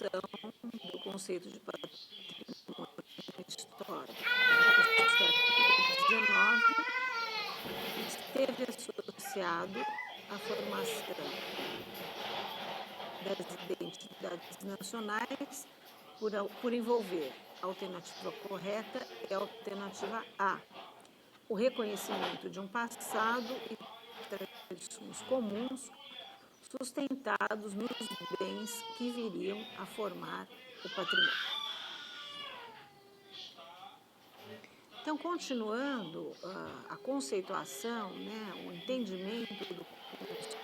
do conceito de patrimônio histórico no século XIX esteve associado à formação das identidades nacionais por envolver a alternativa correta e a alternativa A, o reconhecimento de um passado e tradições comuns sustentados nos bens que viriam a formar o patrimônio. Então, continuando a conceituação, né, o entendimento do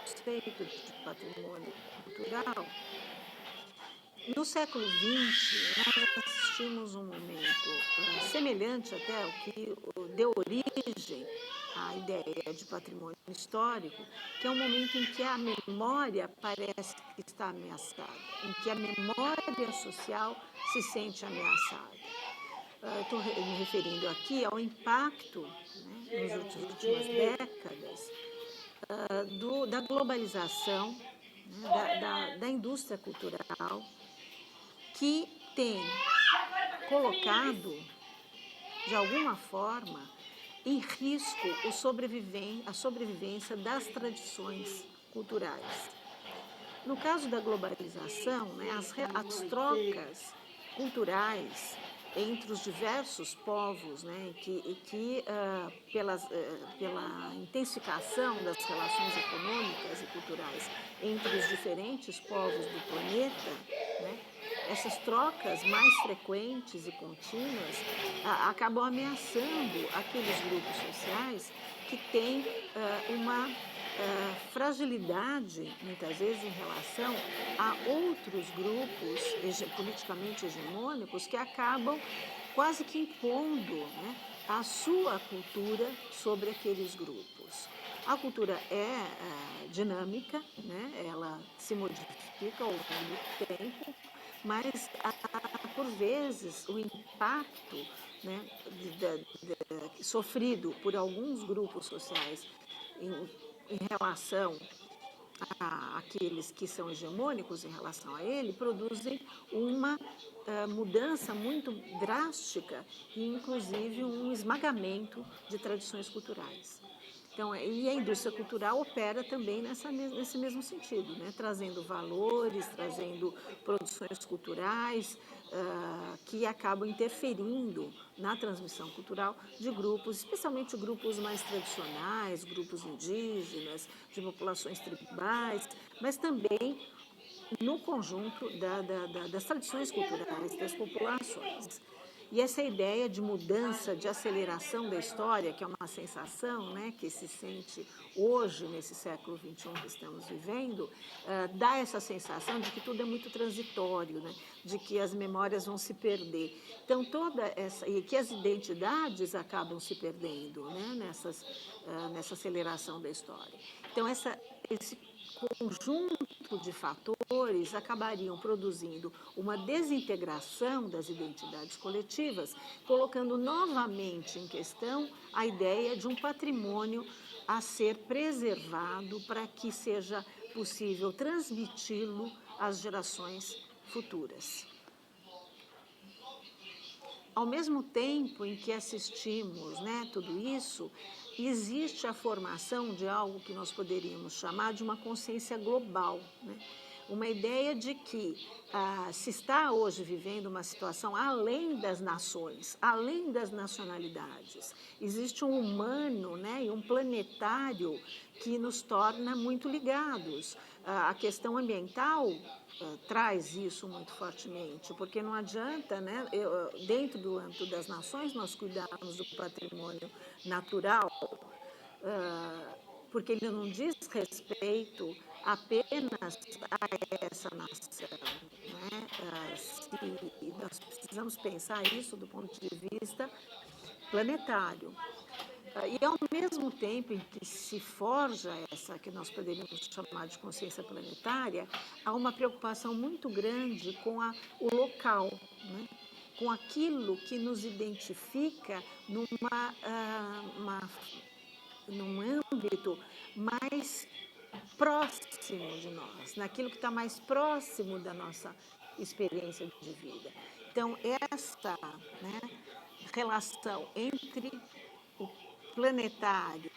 conceito de patrimônio cultural, no século XX, nós assistimos um momento semelhante até ao que deu origem à ideia de patrimônio histórico, que é um momento em que a memória parece que está ameaçada, em que a memória social se sente ameaçada. Estou me referindo aqui ao impacto, né, nas últimas décadas, da globalização, né, da indústria cultural, que tem colocado, de alguma forma, em risco a sobrevivência das tradições culturais. No caso da globalização, né, as trocas culturais entre os diversos povos, né, pela intensificação das relações econômicas e culturais entre os diferentes povos do planeta, né, essas trocas mais frequentes e contínuas acabam ameaçando aqueles grupos sociais que têm uma fragilidade, muitas vezes, em relação a outros grupos politicamente hegemônicos que acabam quase que impondo, né, a sua cultura sobre aqueles grupos. A cultura é dinâmica, né, ela se modifica ao longo do tempo, mas por vezes o impacto, né, sofrido por alguns grupos sociais em relação àqueles que são hegemônicos em relação a ele, produzem uma mudança muito drástica e, inclusive, um esmagamento de tradições culturais. Então, e a indústria cultural opera também nesse mesmo sentido, né? Trazendo valores, trazendo produções culturais que acabam interferindo na transmissão cultural de grupos, especialmente grupos mais tradicionais, grupos indígenas, de populações tribais, mas também no conjunto das tradições culturais das populações. E essa ideia de mudança, de aceleração da história, que é uma sensação, né, que se sente hoje, nesse século XXI que estamos vivendo, dá essa sensação de que tudo é muito transitório, né, de que as memórias vão se perder. Então, e que as identidades acabam se perdendo, né, nessa aceleração da história. Então, esse conjunto de fatores acabariam produzindo uma desintegração das identidades coletivas, colocando novamente em questão a ideia de um patrimônio a ser preservado para que seja possível transmiti-lo às gerações futuras. Ao mesmo tempo em que assistimos, né, tudo isso, existe a formação de algo que nós poderíamos chamar de uma consciência global, né? Uma ideia de que se está hoje vivendo uma situação além das nações, além das nacionalidades. Existe um humano, né, e um planetário que nos torna muito ligados. A questão ambiental traz isso muito fortemente, porque não adianta, né, dentro do âmbito das nações, nós cuidarmos do patrimônio natural, porque ele não diz respeito apenas a essa nação, né? Nós precisamos pensar isso do ponto de vista planetário. E ao mesmo tempo em que se forja essa que nós poderíamos chamar de consciência planetária, há uma preocupação muito grande com o local, né? Com aquilo que nos identifica num âmbito mais próximo de nós, naquilo que está mais próximo da nossa experiência de vida. Então, essa, né, relação entre o planetário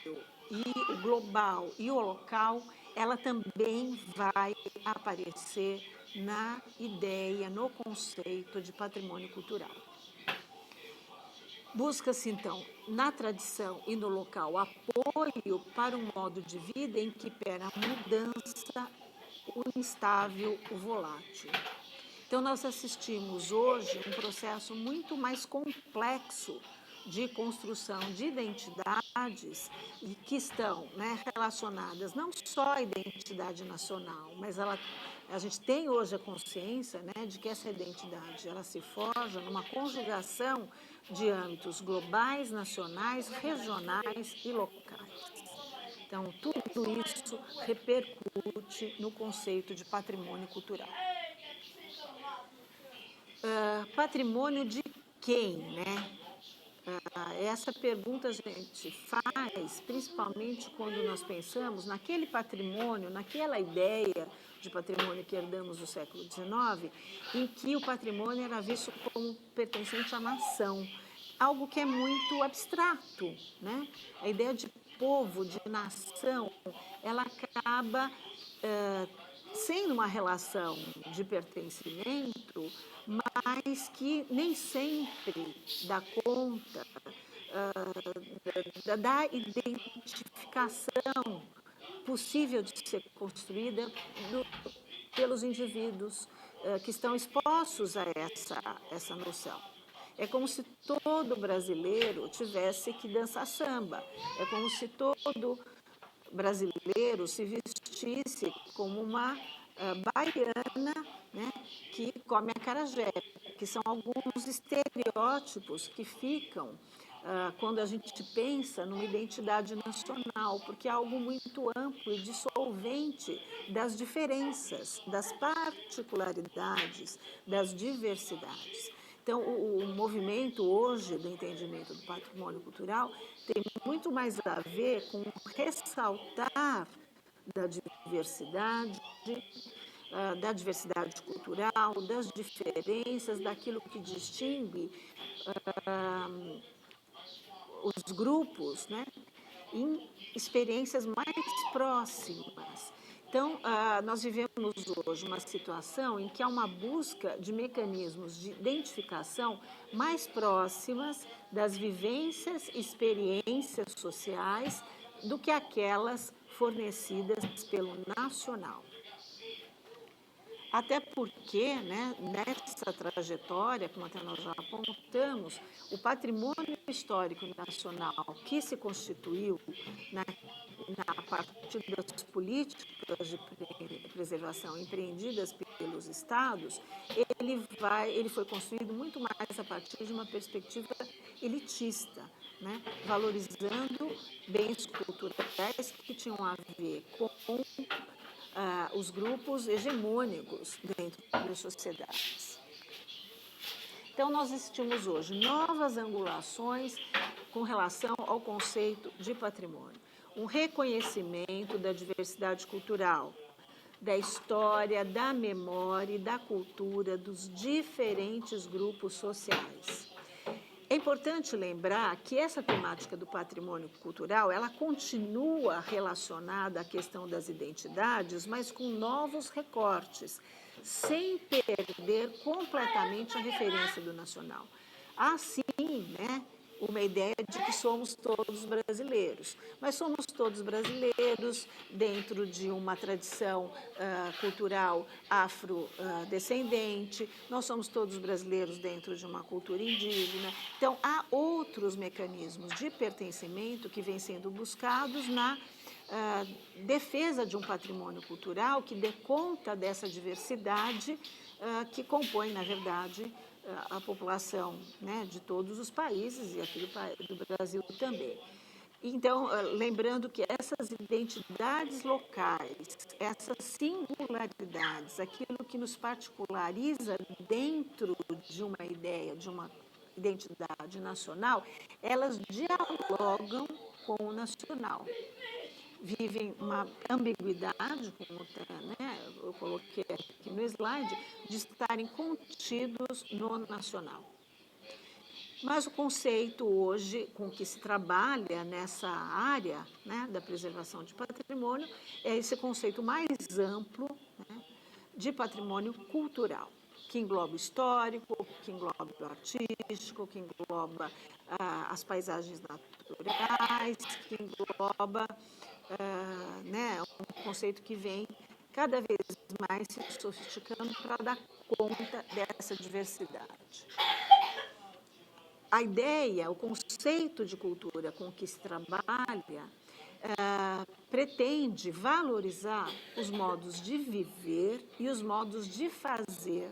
e o global e o local, ela também vai aparecer na ideia, no conceito de patrimônio cultural. Busca-se, então, na tradição e no local, apoio para um modo de vida em que impera a mudança, o instável, o volátil. Então, nós assistimos hoje um processo muito mais complexo de construção de identidades e que estão, né, relacionadas não só à identidade nacional, mas a gente tem hoje a consciência, né, de que essa identidade ela se forja numa conjugação de âmbitos globais, nacionais, regionais e locais. Então, tudo isso repercute no conceito de patrimônio cultural. Patrimônio de quem, né? Essa pergunta a gente faz principalmente quando nós pensamos naquele patrimônio, naquela ideia de patrimônio que herdamos do século XIX, em que o patrimônio era visto como pertencente à nação, algo que é muito abstrato, né? A ideia de povo, de nação, ela acaba sendo uma relação de pertencimento, mas que nem sempre dá conta da identificação possível de ser construída pelos indivíduos que estão expostos a essa noção. É como se todo brasileiro tivesse que dançar samba. É como se todo brasileiro se vestisse como uma baiana, né, que come acarajé, que são alguns estereótipos que ficam quando a gente pensa numa identidade nacional, porque é algo muito amplo e dissolvente das diferenças, das particularidades, das diversidades. Então, o movimento hoje do entendimento do patrimônio cultural tem muito mais a ver com ressaltar da diversidade cultural, das diferenças, daquilo que distingue os grupos, né, em experiências mais próximas. Então, nós vivemos hoje uma situação em que há uma busca de mecanismos de identificação mais próximas das vivências, experiências sociais do que aquelas fornecidas pelo nacional. Até porque, né, nessa trajetória, como até nós já apontamos, o patrimônio histórico nacional que se constituiu a partir das políticas de preservação empreendidas pelos estados, ele foi construído muito mais a partir de uma perspectiva elitista, né, valorizando bens culturais que tinham a ver com os grupos hegemônicos dentro das sociedades. Então, nós assistimos hoje novas angulações com relação ao conceito de patrimônio. Um reconhecimento da diversidade cultural, da história, da memória e da cultura dos diferentes grupos sociais. É importante lembrar que essa temática do patrimônio cultural, ela continua relacionada à questão das identidades, mas com novos recortes, sem perder completamente a referência do nacional. Assim, né, uma ideia de que somos todos brasileiros, mas somos todos brasileiros dentro de uma tradição cultural afrodescendente, nós somos todos brasileiros dentro de uma cultura indígena. Então, há outros mecanismos de pertencimento que vêm sendo buscados na defesa de um patrimônio cultural que dê conta dessa diversidade que compõe, na verdade, a população, né, de todos os países e aqui do Brasil também. Então, lembrando que essas identidades locais, essas singularidades, aquilo que nos particulariza dentro de uma ideia, de uma identidade nacional, elas dialogam com o nacional. vivem uma ambiguidade, como eu coloquei aqui no slide, de estarem contidos no nacional. Mas o conceito hoje com que se trabalha nessa área, né, da preservação de patrimônio é esse conceito mais amplo, né, de patrimônio cultural, que engloba o histórico, que engloba o artístico, que engloba as paisagens naturais, que engloba né, um conceito que vem cada vez mais se sofisticando para dar conta dessa diversidade. A ideia, o conceito de cultura com que se trabalha pretende valorizar os modos de viver e os modos de fazer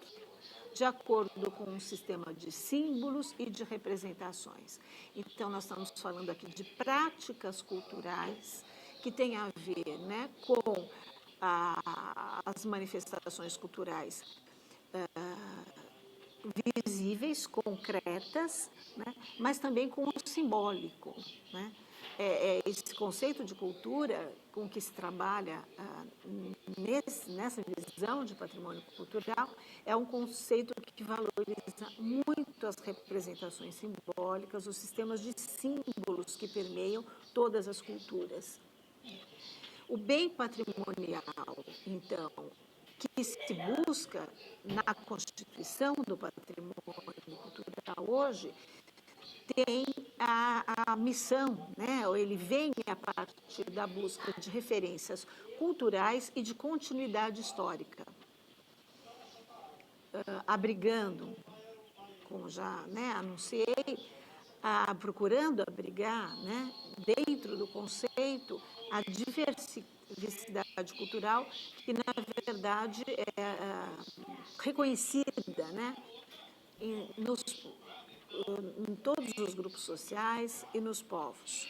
de acordo com um sistema de símbolos e de representações. Então, nós estamos falando aqui de práticas culturais que têm a ver, né, com as manifestações culturais visíveis, concretas, né, mas também com o simbólico, né? Esse conceito de cultura com que se trabalha nessa visão de patrimônio cultural é um conceito que valoriza muito as representações simbólicas, os sistemas de símbolos que permeiam todas as culturas. O bem patrimonial, então, que se busca na Constituição do Patrimônio Cultural hoje, tem a missão, né, ou ele vem a partir da busca de referências culturais e de continuidade histórica, abrigando, como já, né, anunciei, procurando abrigar, né, dentro do conceito, a diversidade cultural que, na verdade, é reconhecida, né, em todos os grupos sociais e nos povos,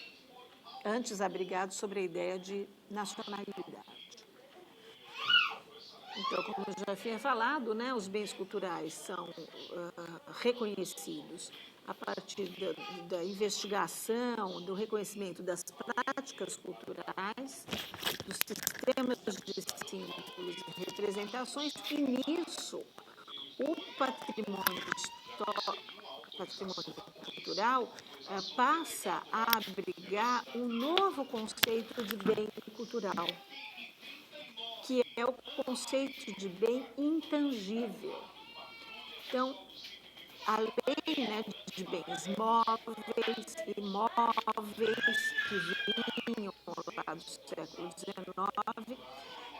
antes abrigados sobre a ideia de nacionalidade. Então, como eu já tinha falado, né, os bens culturais são reconhecidos a partir da investigação, do reconhecimento das práticas culturais, dos sistemas de símbolos e representações, e nisso o patrimônio cultural passa a abrigar um novo conceito de bem cultural, que é o conceito de bem intangível. Então, além, né, de bens móveis e imóveis que vinham lá do século XIX,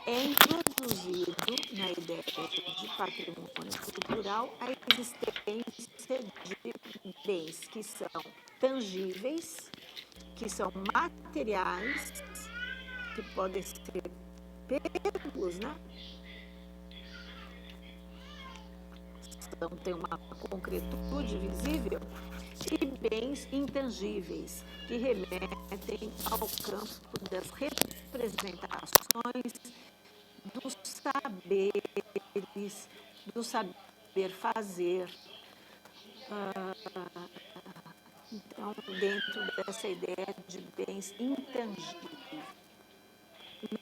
é introduzido na ideia de patrimônio cultural a existência de bens que são tangíveis, que são materiais, que podem ser pegos, né? Então, tem uma concretude visível, e bens intangíveis, que remetem ao campo das representações dos saberes, do saber fazer. Então, dentro dessa ideia de bens intangíveis,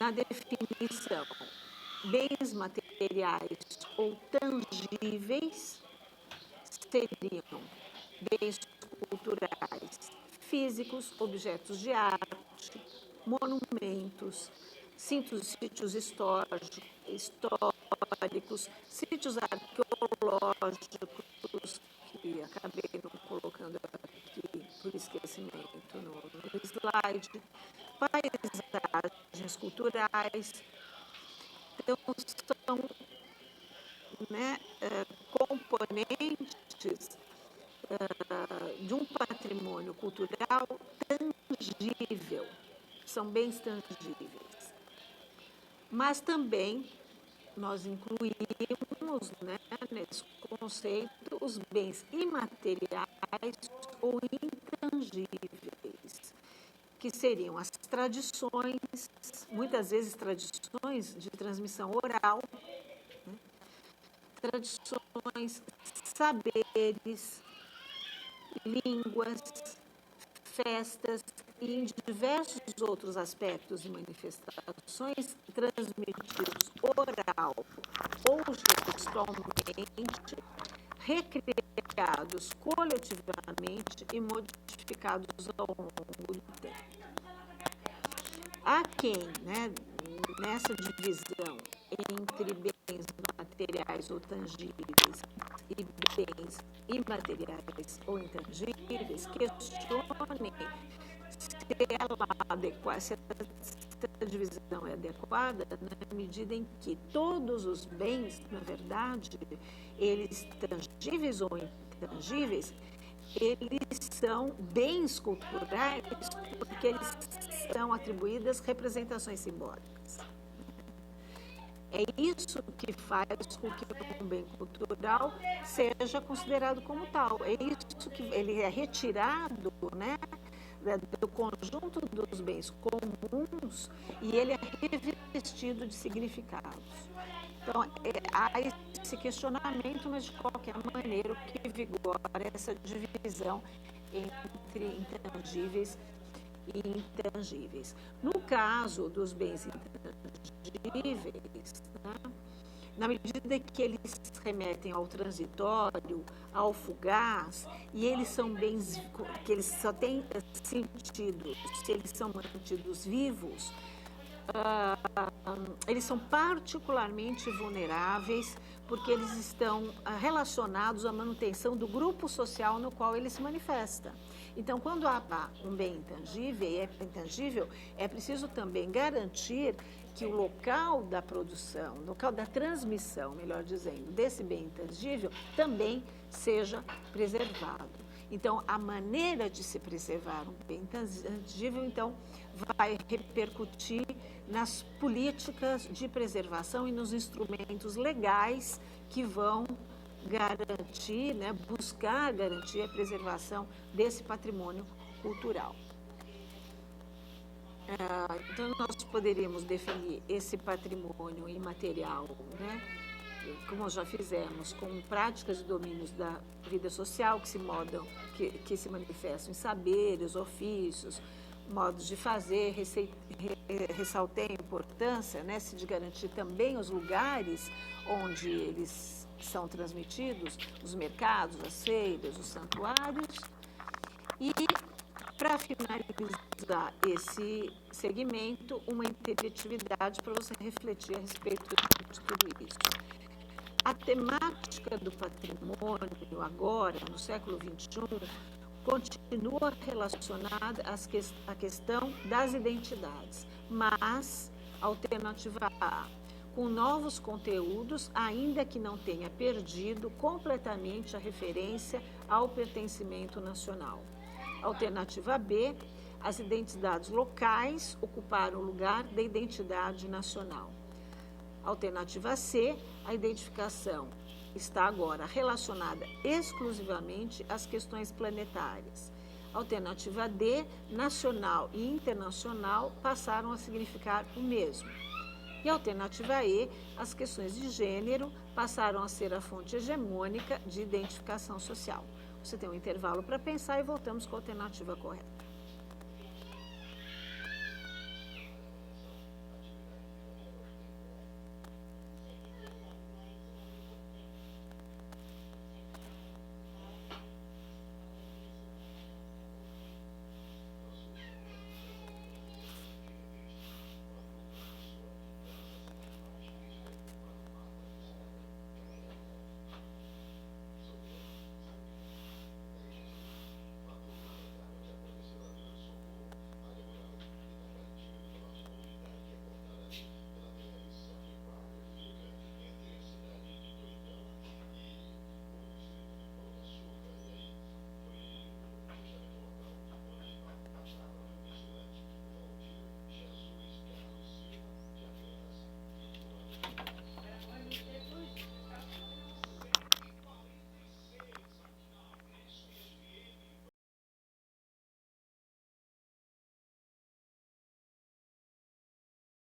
na definição, bens materiais ou tangíveis seriam bens culturais físicos, objetos de arte, monumentos, sítios históricos, sítios arqueológicos, que acabei não colocando aqui por esquecimento no slide, paisagens culturais. Então, são, né, componentes de um patrimônio cultural tangível, são bens tangíveis. Mas também nós incluímos, né, nesse conceito os bens imateriais ou intangíveis, que seriam as tradições, muitas vezes tradições de transmissão oral, né, tradições, saberes, línguas, festas e em diversos outros aspectos e manifestações transmitidos oral ou gestualmente, recriados coletivamente e modificados ao longo do tempo. Há quem, né, nessa divisão entre bens materiais ou tangíveis e bens imateriais ou intangíveis, questione se essa divisão é adequada na medida em que todos os bens, na verdade, eles tangíveis ou intangíveis, eles são bens culturais porque eles são atribuídas representações simbólicas. É isso que faz com que um bem cultural seja considerado como tal. É isso que ele é retirado, né, do conjunto dos bens comuns e ele é revestido de significados. Então, há esse questionamento, mas de qualquer maneira o que vigora é essa divisão entre intangíveis e intangíveis. No caso dos bens intangíveis, né, na medida que eles remetem ao transitório, ao fugaz, e eles são bens que eles só têm sentido se eles são mantidos vivos, eles são particularmente vulneráveis porque eles estão relacionados à manutenção do grupo social no qual ele se manifesta. Então, quando há um bem intangível, é preciso também garantir que o local da produção, local da transmissão, melhor dizendo, desse bem intangível também seja preservado. Então, a maneira de se preservar um bem intangível, então, vai repercutir nas políticas de preservação e nos instrumentos legais que vão garantir, né, buscar garantir a preservação desse patrimônio cultural. Então, nós poderíamos definir esse patrimônio imaterial, né, como já fizemos, com práticas e domínios da vida social que se manifestam em saberes, ofícios, modos de fazer. Ressaltei a importância, né, de garantir também os lugares onde eles são transmitidos, os mercados, as feiras, os santuários. E, para finalizar esse segmento, uma interatividade para você refletir a respeito de tudo isso. A temática do patrimônio agora, no século XXI, continua relacionada à questão das identidades, mas, alternativa A, com novos conteúdos, ainda que não tenha perdido completamente a referência ao pertencimento nacional. Alternativa B, as identidades locais ocuparam o lugar da identidade nacional. Alternativa C, a identificação está agora relacionada exclusivamente às questões planetárias. Alternativa D, nacional e internacional passaram a significar o mesmo. E alternativa E, as questões de gênero passaram a ser a fonte hegemônica de identificação social. Você tem um intervalo para pensar e voltamos com a alternativa correta.